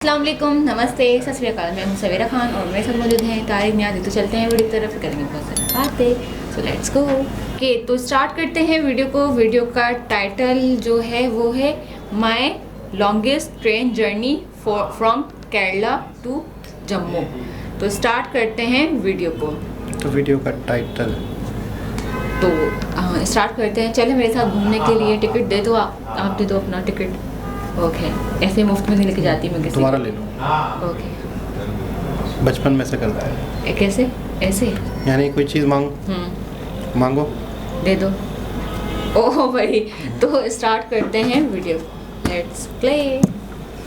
अस्सलाम वालेकुम, नमस्ते, सत श्री अकाल। मैं हूँ सवेरा खान और मेरे साथ मौजूद हैं तारिक नियाज़ी। तो चलते हैं वीडियो की तरफ, करेंगे बहुत सारी बातें। So let's go. ओके, तो स्टार्ट करते हैं वीडियो को। वीडियो का टाइटल जो है वो है my longest train journey from Kerala to Jammu. तो स्टार्ट करते हैं वीडियो को। तो वीडियो का टाइटल तो स्टार्ट करते हैं। चले मेरे साथ घूमने के लिए। टिकट दे दो, आप दे दो अपना टिकट। ओके, ऐसे मुफ्त में नहीं लेके जाती मैं किसी। तुम्हारा ले लो। ओके, बचपन में से करता है। कैसे? ऐसे यानी कोई चीज़ मांगो दे दो। ओह भाई, तो स्टार्ट करते हैं video. Let's play.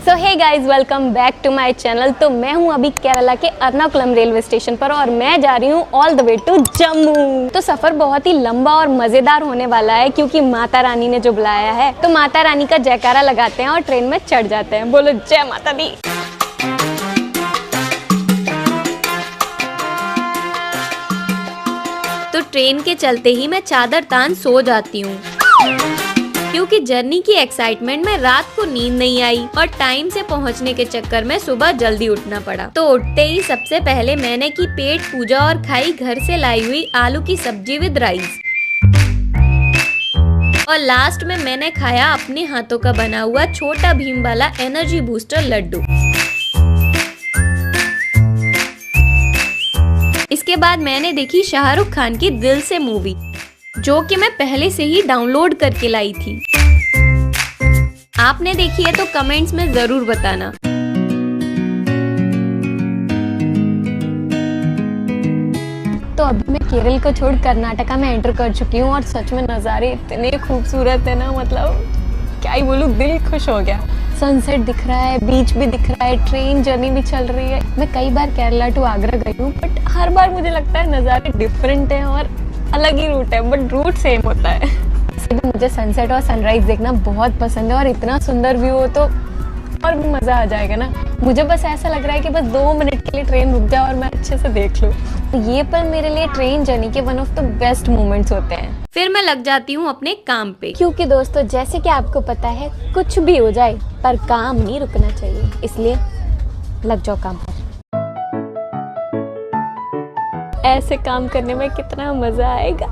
So hey guys, welcome back to my channel. तो मैं हूं अभी केरला के एर्नाकुलम रेलवे स्टेशन पर और मैं जा रही हूं all the way to Jammu. तो सफर बहुत ही लंबा और मजेदार होने वाला है क्योंकि माता रानी ने जो बुलाया है। तो माता रानी का जयकारा लगाते हैं और ट्रेन में चढ़ जाते हैं। बोलो जय माता दी। तो ट्रेन के चलते ही मैं चादर तान सो जाती हूँ क्योंकि जर्नी की एक्साइटमेंट में रात को नींद नहीं आई और टाइम से पहुंचने के चक्कर में सुबह जल्दी उठना पड़ा। तो उठते ही सबसे पहले मैंने की पेट पूजा और खाई घर से लाई हुई आलू की सब्जी विद राइस। और लास्ट में मैंने खाया अपने हाथों का बना हुआ छोटा भीम वाला एनर्जी बूस्टर लड्डू। इसके बाद मैंने देखी शाहरुख खान की दिल से मूवी, जो कि मैं पहले से ही डाउनलोड करके लाई थी। आपने देखी है तो कमेंट्स में जरूर बताना। तो अभी मैं केरल को छोड़ कर्नाटका में एंटर कर चुकी हूँ और सच में नज़ारे इतने खूबसूरत है ना, मतलब क्या ही बोलूँ, दिल खुश हो गया। सनसेट दिख रहा है, बीच भी दिख रहा है, ट्रेन जर्नी भी चल रही है। मैं कई बार केरला टू आगरा गई हूँ बट हर बार मुझे लगता है नज़ारे डिफरेंट हैं और अलग ही रूट है बट रूट सेम होता है। इसलिए मुझे सनसेट और सनराइज देखना बहुत पसंद है और इतना सुंदर व्यू हो तो और भी मज़ा आ जाएगा ना। मुझे बस ऐसा लग रहा है कि बस 2 मिनट के लिए ट्रेन रुक जाए और मैं अच्छे से देख लूँ। तो ये पर मेरे लिए ट्रेन जर्नी के one of the best moments होते हैं। फिर मैं लग जाती हूँ अपने काम पे क्योंकि दोस्तों जैसे कि आपको पता है कुछ भी हो जाए पर काम नहीं रुकना चाहिए, इसलिए लग जाओ काम पर। ऐसे काम करने में कितना मजा आएगा।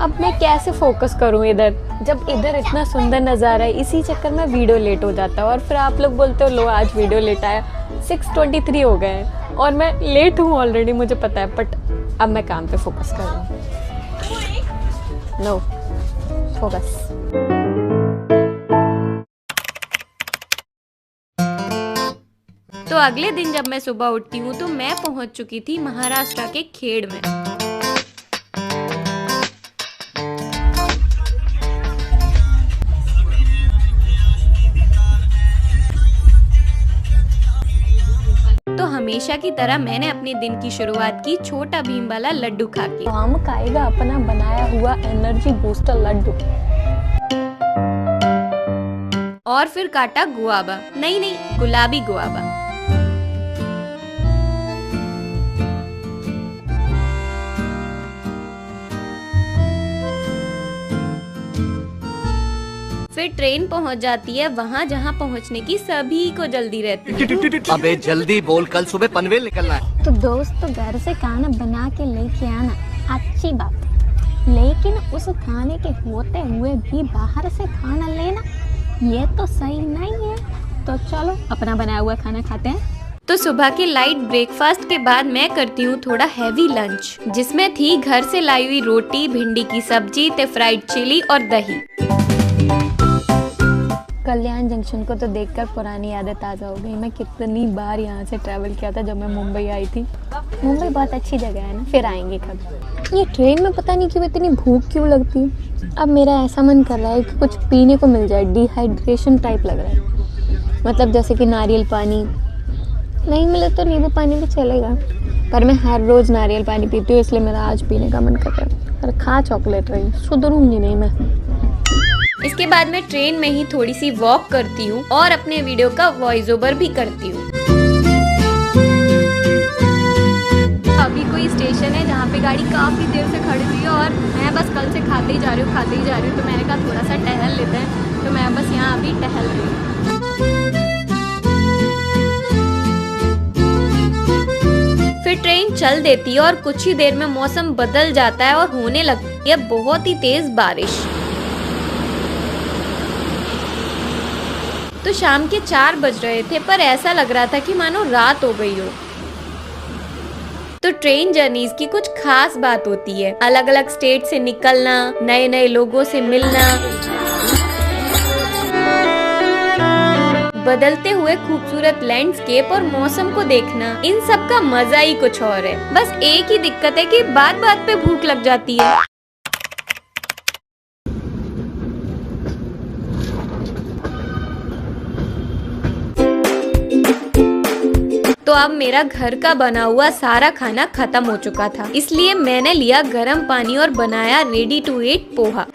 अब मैं कैसे फोकस करूं इधर, जब इधर इतना सुंदर नज़ारा है। इसी चक्कर में वीडियो लेट हो जाता है और फिर आप लोग बोलते हो लो आज वीडियो लेट आया। 6:23 हो गए हैं और मैं लेट हूँ ऑलरेडी, मुझे पता है, बट अब मैं काम पे फोकस कर रही हूँ। No focus. तो अगले दिन जब मैं सुबह उठती हूँ तो मैं पहुँच चुकी थी महाराष्ट्र के खेड़ में। तो हमेशा की तरह मैंने अपने दिन की शुरुआत की छोटा भीम वाला लड्डू खा के। तो हम खाएगा अपना बनाया हुआ एनर्जी बूस्टर लड्डू और फिर काटा गुआवा, नहीं गुलाबी गुआवा। फिर ट्रेन पहुंच जाती है वहां जहां पहुंचने की सभी को जल्दी रहती है। अबे जल्दी बोल, कल सुबह पनवेल निकलना है। तो दोस्त घर से खाना बना के लेके आना अच्छी बात है, लेकिन उस खाने के होते हुए भी बाहर से खाना लेना ये तो सही नहीं है। तो चलो अपना बनाया हुआ खाना खाते हैं। तो सुबह के लाइट ब्रेकफास्ट के बाद मैं करती हूँ थोड़ा हैवी लंच, जिसमें थी घर से लाई हुई रोटी, भिंडी की सब्जी, ते फ्राइड चिली और दही। कल्याण जंक्शन को तो देखकर पुरानी यादें ताज़ा हो गई। मैं कितनी बार यहाँ से ट्रैवल किया था जब मैं मुंबई आई थी। मुंबई बहुत अच्छी जगह है ना, फिर आएंगे कभी। ये ट्रेन में पता नहीं क्यों इतनी भूख क्यों लगती है। अब मेरा ऐसा मन कर रहा है कि कुछ पीने को मिल जाए, डिहाइड्रेशन टाइप लग रहा है। मतलब जैसे कि नारियल पानी, नहीं मिले तो नींबू पानी भी चलेगा, पर मैं हर रोज़ नारियल पानी पीती हूँ, इसलिए मेरा आज पीने का मन कर रहा है। पर खा चॉकलेट रही, सुधरूंगी नहीं मैं। इसके बाद मैं ट्रेन में ही थोड़ी सी वॉक करती हूँ और अपने वीडियो का वॉइस ओवर भी करती हूँ। अभी कोई स्टेशन है जहाँ पे गाड़ी काफी देर से खड़ी हुई है और मैं बस कल से खाते ही जा रही हूँ। तो मैंने कहा थोड़ा सा टहल लेते हैं, तो मैं बस यहाँ अभी टहल रही हूँ। चल देती है और कुछ ही देर में मौसम बदल जाता है और होने लगती है बहुत ही तेज बारिश। तो शाम के 4 बज रहे थे पर ऐसा लग रहा था कि मानो रात हो गई हो। तो ट्रेन जर्नीज की कुछ खास बात होती है, अलग अलग स्टेट से निकलना, नए नए लोगों से मिलना, बदलते हुए खूबसूरत लैंडस्केप और मौसम को देखना, इन सब का मजा ही कुछ और है। बस एक ही दिक्कत है कि बात बात पे भूख लग जाती है। तो अब मेरा घर का बना हुआ सारा खाना खत्म हो चुका था, इसलिए मैंने लिया गर्म पानी और बनाया रेडी टू ईट पोहा।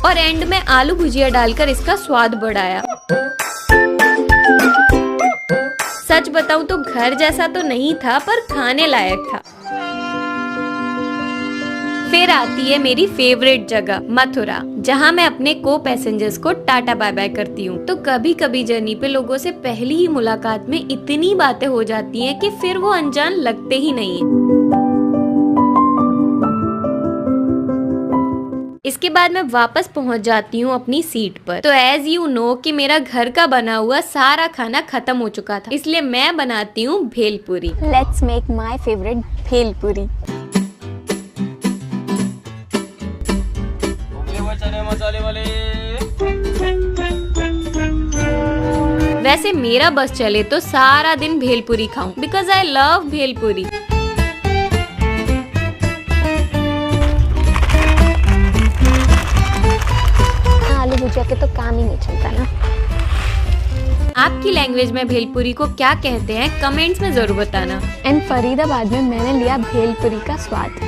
और एंड में आलू भुजिया डालकर इसका स्वाद बढ़ाया। सच बताऊं तो घर जैसा तो नहीं था पर खाने लायक था। फिर आती है मेरी फेवरेट जगह मथुरा, जहाँ मैं अपने को पैसेंजर्स को टाटा बाय बाय करती हूँ। तो कभी कभी जर्नी पे लोगों से पहली ही मुलाकात में इतनी बातें हो जाती हैं कि फिर वो अनजान लगते ही नहीं है। इसके बाद मैं वापस पहुंच जाती हूँ अपनी सीट पर। तो एज यू नो कि मेरा घर का बना हुआ सारा खाना खत्म हो चुका था, इसलिए मैं बनाती हूँ bhelpuri. Let's make my favourite bhelpuri. वैसे मेरा बस चले तो सारा दिन भेलपुरी खाऊं, बिकॉज आई लव भेलपुरी। आलू भुजिया के तो काम ही नहीं चलता ना। आपकी लैंग्वेज में भेलपुरी को क्या कहते हैं कमेंट्स में जरूर बताना। एंड फरीदाबाद में मैंने लिया भेलपुरी का स्वाद।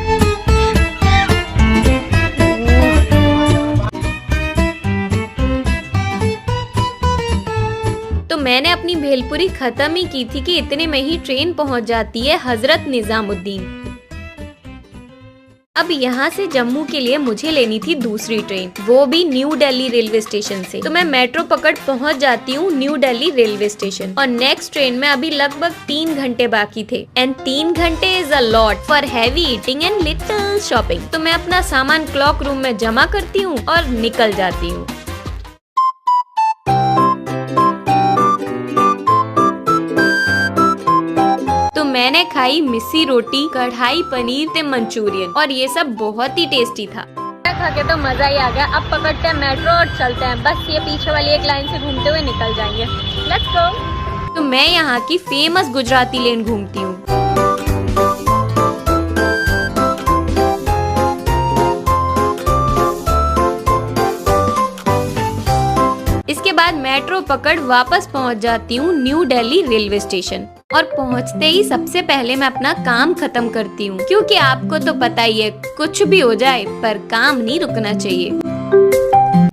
तो मैंने अपनी भेलपुरी खत्म ही की थी कि इतने में ही ट्रेन पहुंच जाती है हजरत निजामुद्दीन। अब यहाँ से जम्मू के लिए मुझे लेनी थी दूसरी ट्रेन, वो भी न्यू दिल्ली रेलवे स्टेशन से। तो मैं मेट्रो पकड़ पहुँच जाती हूँ न्यू दिल्ली रेलवे स्टेशन और नेक्स्ट ट्रेन में अभी लगभग 3 घंटे बाकी थे। एंड 3 घंटे is a lot for heavy eating and little shopping. तो मैं अपना सामान क्लॉक रूम में जमा करती हूँ और निकल जाती हूँ। मैंने खाई मिस्सी रोटी, कढ़ाई पनीर ते मंचूरियन और ये सब बहुत ही टेस्टी था। खा के तो मजा ही आ गया। अब पकड़ते हैं मेट्रो और चलते हैं। बस ये पीछे वाली एक लाइन से घूमते हुए निकल जाएंगे। Let's go. तो मैं यहाँ की फेमस गुजराती लेन घूमती हूँ। इसके बाद मेट्रो पकड़ वापस पहुँच जाती हूँ न्यू दिल्ली रेलवे स्टेशन और पहुंचते ही सबसे पहले मैं अपना काम खत्म करती हूँ, क्योंकि आपको तो पता ही है कुछ भी हो जाए पर काम नहीं रुकना चाहिए।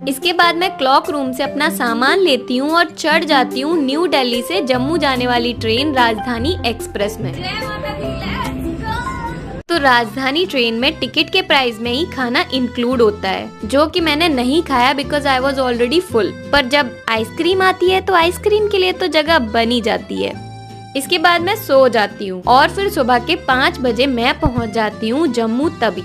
इसके बाद मैं क्लॉक रूम से अपना सामान लेती हूँ और चढ़ जाती हूँ न्यू दिल्ली से जम्मू जाने वाली ट्रेन राजधानी एक्सप्रेस में। तो राजधानी ट्रेन में टिकट के प्राइस में ही खाना इंक्लूड होता है, जो कि मैंने नहीं खाया because I was already full. पर जब आइसक्रीम आती है तो आइसक्रीम के लिए तो जगह बनी जाती है। इसके बाद मैं सो जाती हूँ और फिर सुबह के 5 बजे मैं पहुँच जाती हूँ जम्मू तवी।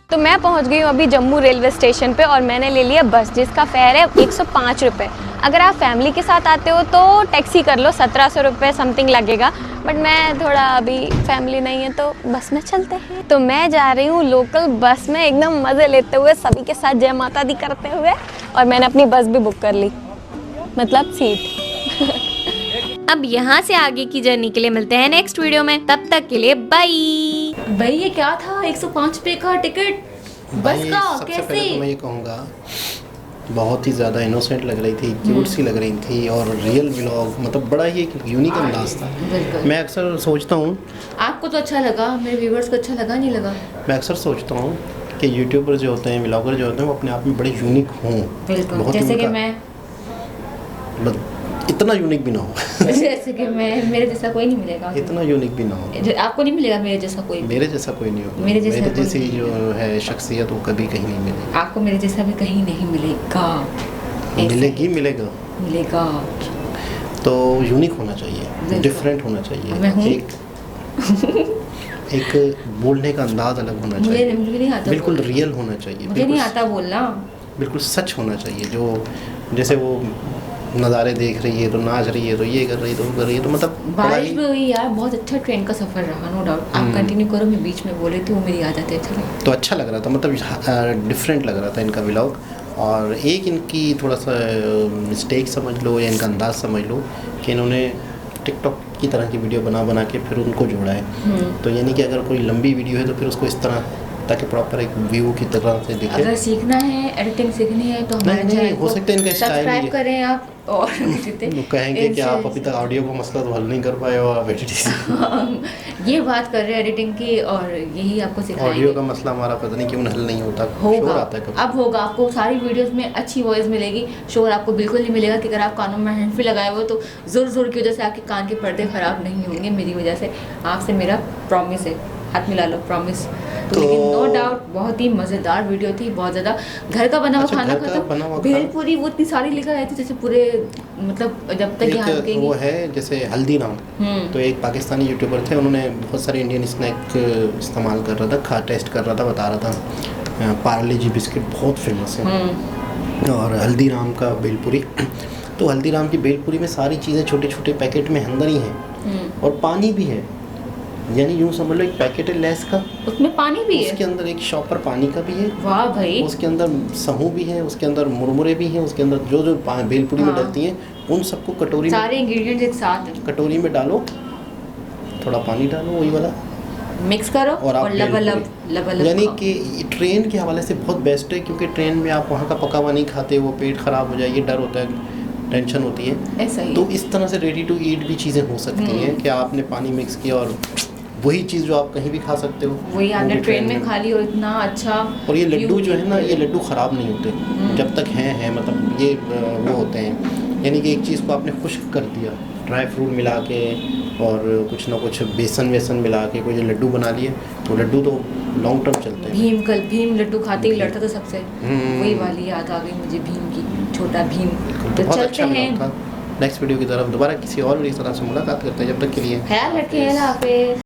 तो मैं पहुँच गई हूँ अभी जम्मू रेलवे स्टेशन पे और मैंने ले लिया बस, जिसका फेयर है 105 रुपये। अगर आप फैमिली के साथ आते हो तो टैक्सी कर लो, 1700 रुपये समथिंग लगेगा। बट मैं थोड़ा अभी फैमिली नहीं है तो बस में चलते हैं। तो मैं जा रही हूँ लोकल बस में एकदम मज़े लेते हुए, सभी के साथ जय माता दी करते हुए। और मैंने अपनी बस भी बुक कर ली, मतलब सीट। अब यहाँ से आगे की जर्नी के लिए मिलते हैं नेक्स्ट वीडियो में। तब तक के लिए बाय। भाई ये क्या था 105 रुपए का टिकट बस का? सबसे कैसे? पहले तो मैं ये कहूँगा बहुत ही ज़्यादा इनोसेंट लग रही थी, क्यूट सी लग रही थी और रियल व्लॉग, मतलब बड़ा ही एक यूनिक अंदाज था। मैं अक्सर सोचता हूँ, आपको तो अच्छा लगा, मेरे व्यूवर्स को अच्छा लगा नहीं लगा? मैं अक्सर सोचता हूँ कि यूट्यूबर जो होते हैं, व्लॉगर जो होते हैं, वो अपने आप में बड़े यूनिक हों। बिल्कुल, जैसे कि मैं इतना यूनिक भी ना हो। जैसे कि मैं मेरे जैसा कोई नहीं मिलेगा। इतना यूनिक भी ना हो। आपको नहीं मिलेगा मेरे जैसा कोई? मेरे जैसा कोई नहीं होगा। मेरे जैसा कोई जैसी नहीं। जो है शख्सियत वो कभी कहीं नहीं मिलेगी। आपको मेरे जैसा भी कहीं नहीं मिलेगा। मिलेगी, मिलेगा। मिलेगा तो यूनिक होना चाहिए, बिल्कुल। डिफरेंट होना मैं हूँ। चाहिए। एक बोलने का अंदाज अलग होना मुझे चाहिए, नहीं आता बिल्कुल बोलना। रियल होना चाहिए, मुझे नहीं आता बोलना। बिल्कुल सच होना चाहिए। जो जैसे वो नज़ारे देख रही है तो नाच रही है तो ये कर रही है तो वो कर रही है तो मतलब बारिश भी हुई यार, बहुत अच्छा ट्रेन का सफ़र रहा, नो डाउट। आप कंटिन्यू करो, मैं बीच में बोले थी, वो मेरी आदत है। चलो तो अच्छा लग रहा था, मतलब डिफरेंट लग रहा था इनका व्लॉग। और एक इनकी थोड़ा सा मिस्टेक समझ लो या इनका अंदाज़ समझ लो कि इन्होंने टिकटॉक की तरह की वीडियो बना के फिर उनको जोड़ा है। तो यानी कि अगर कोई लंबी वीडियो है तो फिर उसको इस तरह, ताकि प्रॉपर एक व्यू की तरह से दिखे। अगर सीखना है, एडिटिंग सीखनी है तो हमारे नहीं, चैनल हो सकता है इनका स्टाइल ही सब्सक्राइब है। करें आप। और वो कहेंगे कि आप अभी तक ऑडियो का मसला तो हल नहीं कर पाए हो, आप एडिटिंग ये बात कर रहे हैं एडिटिंग की, और यही आपको सिखाएंगे। ऑडियो का मसला हमारा पता नहीं क्यों हल नहीं होता, होगा, शोर आता है कभी। अब होगा। आपको सारी वीडियोस में अच्छी वॉइस मिलेगी, शोर आपको बिल्कुल नहीं मिलेगा। कि अगर आप कानों में हैंड फ्री लगाए हुए तो जोर जोर की वजह से आपके कान के पर्दे खराब नहीं होंगे मेरी वजह से। आपसे मेरा प्रॉमिस है, हाथ मिला लो, प्रॉमिस। तो लेकिन नो डाउट बहुत ही मज़ेदार वीडियो थी, बहुत ज़्यादा। घर का बना हुआ अच्छा, खाना घर का बना हुआ खाता, भेलपूरी वो इतनी सारी लेकर आए थे जैसे पूरे, मतलब जब तक यहाँ एक रुकेंगे। वो है जैसे हल्दीराम, तो एक पाकिस्तानी यूट्यूबर थे, उन्होंने बहुत सारे इंडियन स्नैक इस्तेमाल कर रहा था, टेस्ट कर रहा था, बता रहा था। पार्ले जी बिस्किट बहुत फेमस है और हल्दीराम का भेलपूरी। तो हल्दीराम की भेलपूरी में सारी चीज़ें छोटे छोटे पैकेट में अंदर ही हैं और पानी भी है, यानी यूँ समझ लो एक पैकेट है लेस का, उसमें पानी भी है। उसके अंदर एक शॉपर पानी का भी है, वाह भाई। उसके अंदर सहू भी है, उसके अंदर मुरमुरे भी हैं, उसके अंदर जो जो भेलपूरी में डलती हैं उन सबको कटोरी में, सारे इंग्रेडिएंट्स एक साथ कटोरी में डालो, थोड़ा पानी डालो वही वाला, मिक्स करो और आप लबलब यानी खाओ। कि ट्रेन के हवाले से बहुत बेस्ट है, क्योंकि ट्रेन में आप वहाँ का पका हुआ नहीं खाते, वो पेट ख़राब हो जाए ये डर होता है, टेंशन होती है। ऐसा ही तो इस तरह से रेडी टू ईट भी चीज़ें हो सकती हैं कि आपने पानी मिक्स किया और वही चीज़ जो आप कहीं भी खा सकते हो, वही आपने भी ट्रेन में खा ली और इतना अच्छा। और ये लड्डू view जो है ना, देखते ये लड्डू ख़राब नहीं होते जब तक हैं मतलब ये वो होते हैं, यानी कि एक चीज़ को आपने खुश्क कर दिया, ड्राई फ्रूट मिला के और कुछ ना कुछ बेसन वेसन मिला के कोई जो लड्डू बना लिए, तो लड्डू तो लॉन्ग टर्म चलते हैं। भीम लड्डू खाते ही लड़ता था सबसे, वही वाली याद आ गई मुझे भीम की, छोटा भीम। तो बहुत चलते अच्छा हैं, था। नेक्स्ट वीडियो की तरफ दोबारा किसी और वीडियो की तरह से मुलाकात करते हैं, जब तक के लिए ख्याल रखें, अल्लाह हाफिज़।